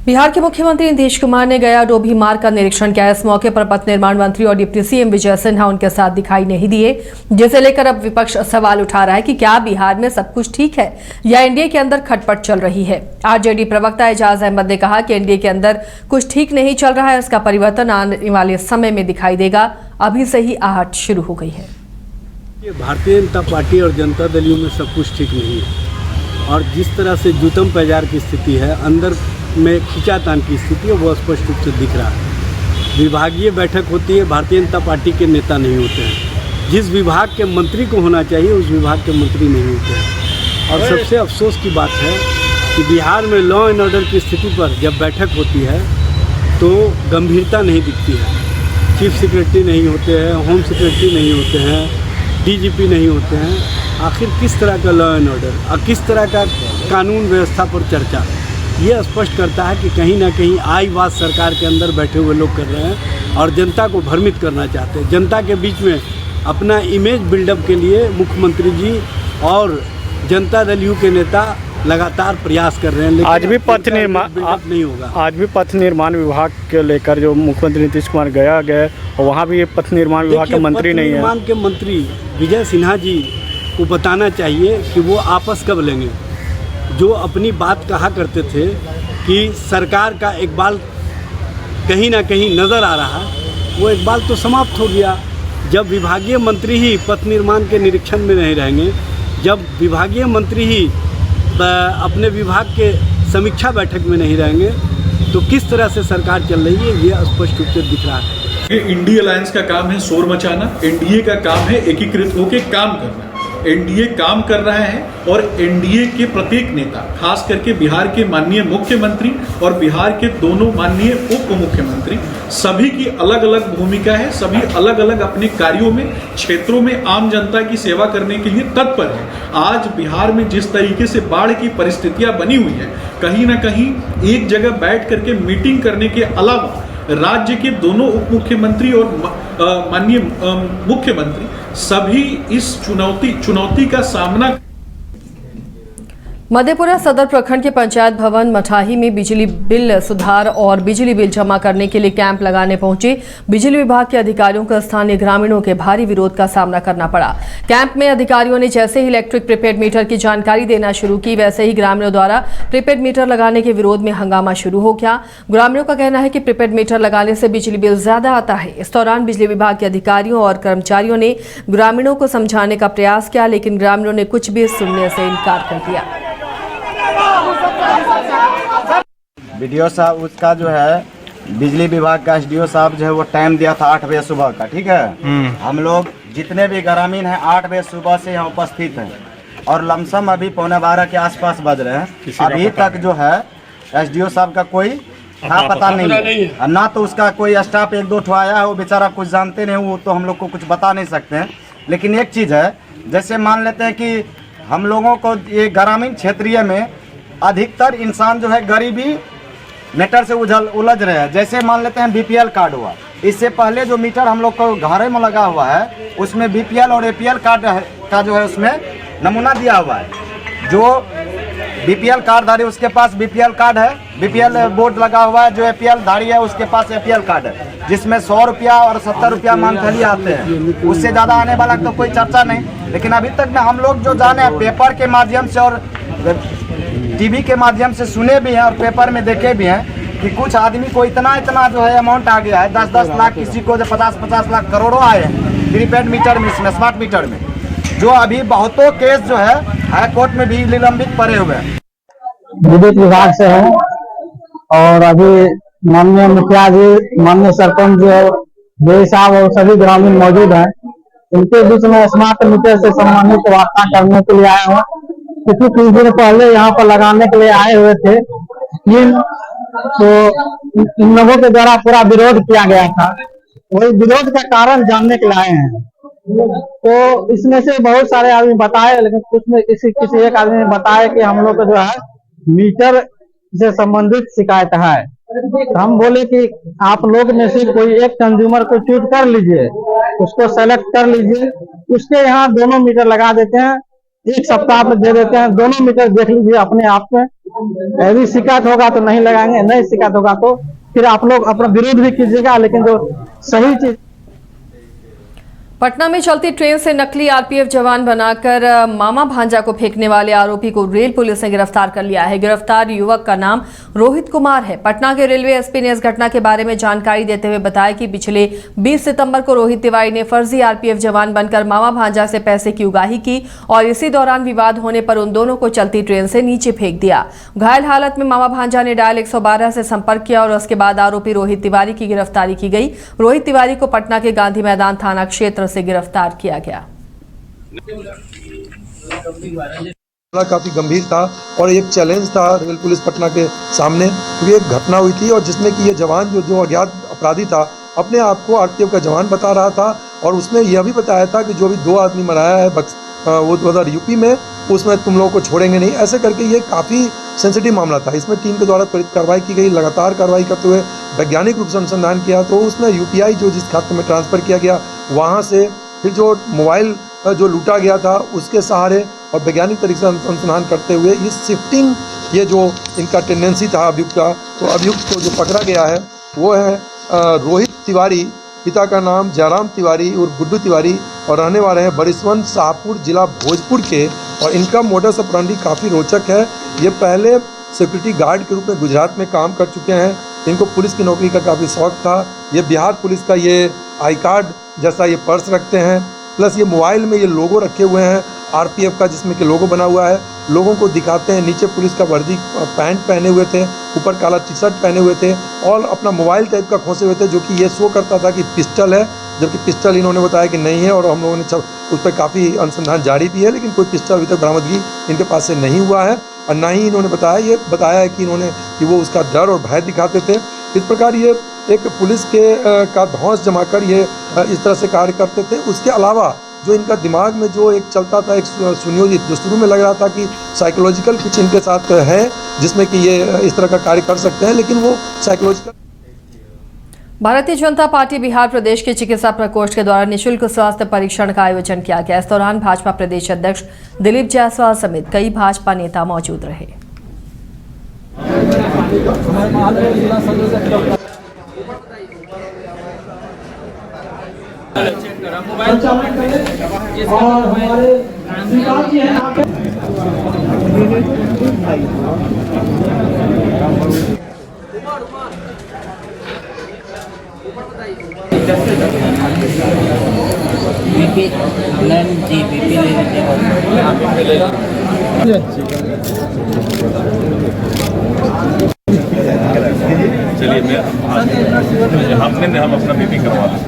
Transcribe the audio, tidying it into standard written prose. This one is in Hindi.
बिहार के मुख्यमंत्री नीतीश कुमार ने गया डोभी मार्ग का निरीक्षण किया। इस मौके पर पथ निर्माण मंत्री और डिप्टी सीएम विजय सिन्हा उनके साथ दिखाई नहीं दिए, जिसे लेकर अब विपक्ष सवाल उठा रहा है कि क्या बिहार में सब कुछ ठीक है या एनडीए के अंदर खटपट चल रही है। आरजेडी प्रवक्ता एजाज अहमद ने कहा कि एनडीए के अंदर कुछ ठीक नहीं चल रहा है, इसका परिवर्तन आने वाले समय में दिखाई देगा। अभी से ही आहट शुरू हो गई है। भारतीय जनता पार्टी और जनता दल में सब कुछ ठीक नहीं है और जिस तरह से जूतम पैजार की स्थिति है, अंदर में खींचातान की स्थिति है, वो स्पष्ट रूप से दिख रहा है। विभागीय बैठक होती है, भारतीय जनता पार्टी के नेता नहीं होते हैं। जिस विभाग के मंत्री को होना चाहिए उस विभाग के मंत्री नहीं होते हैं। और सबसे अफसोस की बात है कि बिहार में लॉ एंड ऑर्डर की स्थिति पर जब बैठक होती है तो गंभीरता नहीं दिखती है। चीफ सेक्रेटरी नहीं होते हैं, होम सेक्रेटरी नहीं होते हैं, डीजीपी नहीं होते हैं। आखिर किस तरह का लॉ एंड ऑर्डर और किस तरह का कानून व्यवस्था पर चर्चा, ये स्पष्ट करता है कि कहीं ना कहीं आई बात सरकार के अंदर बैठे हुए लोग कर रहे हैं और जनता को भ्रमित करना चाहते हैं। जनता के बीच में अपना इमेज बिल्डअप के लिए मुख्यमंत्री जी और जनता दल यू के नेता लगातार प्रयास कर रहे हैं, लेकिन आज भी पथ निर्माण नहीं होगा। आज भी पथ निर्माण विभाग के लेकर जो मुख्यमंत्री नीतीश कुमार गए और वहाँ भी ये पथ निर्माण विभाग के मंत्री नहीं है। निर्माण के मंत्री विजय सिन्हा जी को बताना चाहिए कि वो आपस कब लेंगे। जो अपनी बात कहा करते थे कि सरकार का इकबाल कहीं ना कहीं नज़र आ रहा, वो इकबाल तो समाप्त हो गया। जब विभागीय मंत्री ही पथ निर्माण के निरीक्षण में नहीं रहेंगे, जब विभागीय मंत्री ही अपने विभाग के समीक्षा बैठक में नहीं रहेंगे, तो किस तरह से सरकार चल रही है ये स्पष्ट रूप से दिख रहा है। इंडिया अलायंस का काम है शोर मचाना, एनडीए का काम है एकीकृत होकर काम करना। एनडीए काम कर रहा है और एनडीए के प्रत्येक नेता, खास करके बिहार के माननीय मुख्यमंत्री और बिहार के दोनों माननीय उप मुख्यमंत्री, सभी की अलग अलग भूमिका है। सभी अलग अलग अपने कार्यों में, क्षेत्रों में आम जनता की सेवा करने के लिए तत्पर है। आज बिहार में जिस तरीके से बाढ़ की परिस्थितियां बनी हुई है, कहीं ना कहीं एक जगह बैठ करके मीटिंग करने के अलावा राज्य के दोनों उप मुख्यमंत्री और माननीय मुख्यमंत्री सभी इस चुनौती का सामना। मधेपुरा सदर प्रखंड के पंचायत भवन मठाही में बिजली बिल सुधार और बिजली बिल जमा करने के लिए कैंप लगाने पहुंचे बिजली विभाग के अधिकारियों को स्थानीय ग्रामीणों के भारी विरोध का सामना करना पड़ा। कैंप में अधिकारियों ने जैसे ही इलेक्ट्रिक प्रीपेड मीटर की जानकारी देना शुरू की, वैसे ही ग्रामीणों द्वारा प्रीपेड मीटर लगाने के विरोध में हंगामा शुरू हो गया। ग्रामीणों का कहना है कि प्रीपेड मीटर लगाने से बिजली बिल ज्यादा आता है। इस दौरान बिजली विभाग के अधिकारियों और कर्मचारियों ने ग्रामीणों को समझाने का प्रयास किया, लेकिन ग्रामीणों ने कुछ भी सुनने से इनकार कर दिया। बीडीओ साहब उसका जो है बिजली विभाग का एसडीओ साहब जो है वो टाइम दिया था 8 बजे सुबह का, ठीक है। हम लोग जितने भी ग्रामीण हैं 8 बजे सुबह से यहाँ उपस्थित हैं और लमसम अभी 11:15 के आसपास बज रहे हैं। अभी तक जो है एसडीओ साहब का कोई पता नहीं है, ना तो उसका कोई स्टाफ 1-2 ठो आया है, वो बेचारा कुछ जानते नहीं, वो तो हम लोग को कुछ बता नहीं सकते हैं। लेकिन एक चीज़ है, जैसे मान लेते हैं कि हम लोगों को ये ग्रामीण क्षेत्रीय में अधिकतर इंसान जो है गरीबी मीटर से उलझ रहे हैं। जैसे मान लेते हैं बीपीएल कार्ड हुआ, इससे पहले जो मीटर हम लोग को घरे में लगा हुआ है उसमें बीपीएल और एपीएल कार्ड का जो है उसमें नमूना दिया हुआ है। जो बीपीएल कार्ड धारी उसके पास बीपीएल कार्ड है, बीपीएल बोर्ड लगा हुआ है। जो एपीएल धारी है उसके पास एपीएल कार्ड है, जिसमें 100 रुपया और 70 रुपया मंथली आते हैं। उससे ज़्यादा आने वाला तो कोई चर्चा नहीं। लेकिन अभी तक में हम लोग जो जाने पेपर के माध्यम से और टीवी के माध्यम से सुने भी हैं और पेपर में देखे भी हैं कि कुछ आदमी को इतना जो है अमाउंट आ गया है, 10-10 लाख, किसी को जो 50-50 लाख, करोड़ों आए हैं प्रीपेड मीटर में, इसमें स्मार्ट मीटर में, जो अभी बहुतों केस जो है हाई कोर्ट में भी निलंबित पड़े हुए हैं। विद्युत विभाग से है और अभी माननीय मुखिया जी, माननीय सरपंच जी साहब और सभी ग्रामीण मौजूद हैं। उनके बीच में स्मार्ट मीटर से संबंधित वार्ता करने के लिए आए हैं, क्योंकि कुछ दिन पहले यहाँ पर लगाने के लिए आए हुए थे स्कीम, तो इन लोगों के द्वारा पूरा विरोध किया गया था। वही विरोध का कारण जानने के लिए आए हैं। तो इसमें से बहुत सारे आदमी बताए, लेकिन कुछ में किसी एक आदमी ने बताया कि हम लोग को जो है मीटर से संबंधित शिकायत है। तो हम बोले कि आप लोग में से कोई एक कंज्यूमर को चूज कर लीजिए, उसको सेलेक्ट कर लीजिए, उसके यहाँ दोनों मीटर लगा देते हैं। एक सप्ताह में दे देते हैं। दोनों मीटर देख लीजिए अपने आप में, यदि शिकायत होगा तो नहीं लगाएंगे, नहीं शिकायत होगा तो फिर आप लोग अपना विरोध भी कीजिएगा, लेकिन जो सही चीज। पटना में चलती ट्रेन से नकली आरपीएफ जवान बनाकर मामा भांजा को फेंकने वाले आरोपी को रेल पुलिस ने गिरफ्तार कर लिया है। गिरफ्तार युवक का नाम रोहित कुमार है। पटना के रेलवे एसपी ने इस घटना के बारे में जानकारी देते हुए बताया कि पिछले 20 सितंबर को रोहित तिवारी ने फर्जी आरपीएफ जवान बनकर मामा भांजा से पैसे की उगाही की और इसी दौरान विवाद होने पर उन दोनों को चलती ट्रेन से नीचे फेंक दिया। घायल हालत में मामा भांजा ने डायल 112 से संपर्क किया और उसके बाद आरोपी रोहित तिवारी की गिरफ्तारी की गई। रोहित तिवारी को पटना के गांधी मैदान थाना क्षेत्र से गिरफ्तार किया गया। काफी गंभीर था और एक चैलेंज था रेल पुलिस पटना के सामने, क्योंकि एक घटना हुई थी और जिसमें कि ये जवान जो अज्ञात अपराधी था अपने आप को आरपीएफ का जवान बता रहा था और उसने यह भी बताया था कि जो भी 2 आदमी मराया है वो उधर यूपी में, उसमें तुम लोगों को छोड़ेंगे नहीं। ऐसे करके ये काफ़ी सेंसिटिव मामला था। इसमें टीम के द्वारा त्वरित कार्रवाई की गई, लगातार कार्रवाई करते हुए वैज्ञानिक रूप से अनुसंधान किया तो उसमें यूपीआई जो जिस खाते में ट्रांसफ़र किया गया वहाँ से फिर जो मोबाइल जो लूटा गया था उसके सहारे और वैज्ञानिक तरीके से अनुसंधान करते हुए ये शिफ्टिंग, ये जो इनका टेंडेंसी था अभियुक्त का, तो अभियुक्त को जो पकड़ा गया है वो है रोहित तिवारी, पिता का नाम जयराम तिवारी और गुड्डू तिवारी और रहने वाले हैं बरिसवन शाहपुर जिला भोजपुर के। और इनका मोडस ऑपरेंडी काफ़ी रोचक है। ये पहले सिक्योरिटी गार्ड के रूप में गुजरात में काम कर चुके हैं। इनको पुलिस की नौकरी का काफ़ी शौक था। ये बिहार पुलिस का ये आई कार्ड जैसा ये पर्स रखते हैं, प्लस ये मोबाइल में ये लोगो रखे हुए हैं आरपीएफ का, जिसमें कि लोगो बना हुआ है। लोगों को दिखाते हैं, नीचे पुलिस का वर्दी पैंट पहने हुए थे, ऊपर काला टी शर्ट पहने हुए थे और अपना मोबाइल टाइप का खोसे हुए थे जो कि ये शो करता था कि पिस्टल है, जबकि पिस्टल इन्होंने बताया कि नहीं है। और हम लोगों ने उस पर काफ़ी अनुसंधान जारी भी है, लेकिन कोई पिस्टल अभी तक बरामदगी इनके पास से नहीं हुआ है और ना ही इन्होंने बताया है कि वो उसका डर और भय दिखाते थे। इस प्रकार ये एक पुलिस के का धौंस जमाकर ये इस तरह से कार्य करते थे। उसके अलावा जो इनका दिमाग में जो एक चलता था, एक सुनियोजित, जो शुरू में लग रहा था कि साइकोलॉजिकल कुछ इनके साथ है जिसमें कि ये इस तरह का कार्य कर सकते हैं, लेकिन वो साइकोलॉजिकल। भारतीय जनता पार्टी बिहार प्रदेश के चिकित्सा प्रकोष्ठ के द्वारा निःशुल्क स्वास्थ्य परीक्षण का आयोजन किया गया। इस दौरान भाजपा प्रदेश अध्यक्ष दिलीप जायसवाल समेत कई भाजपा नेता मौजूद रहे। चलिए हम अपना बीपी करवा लें।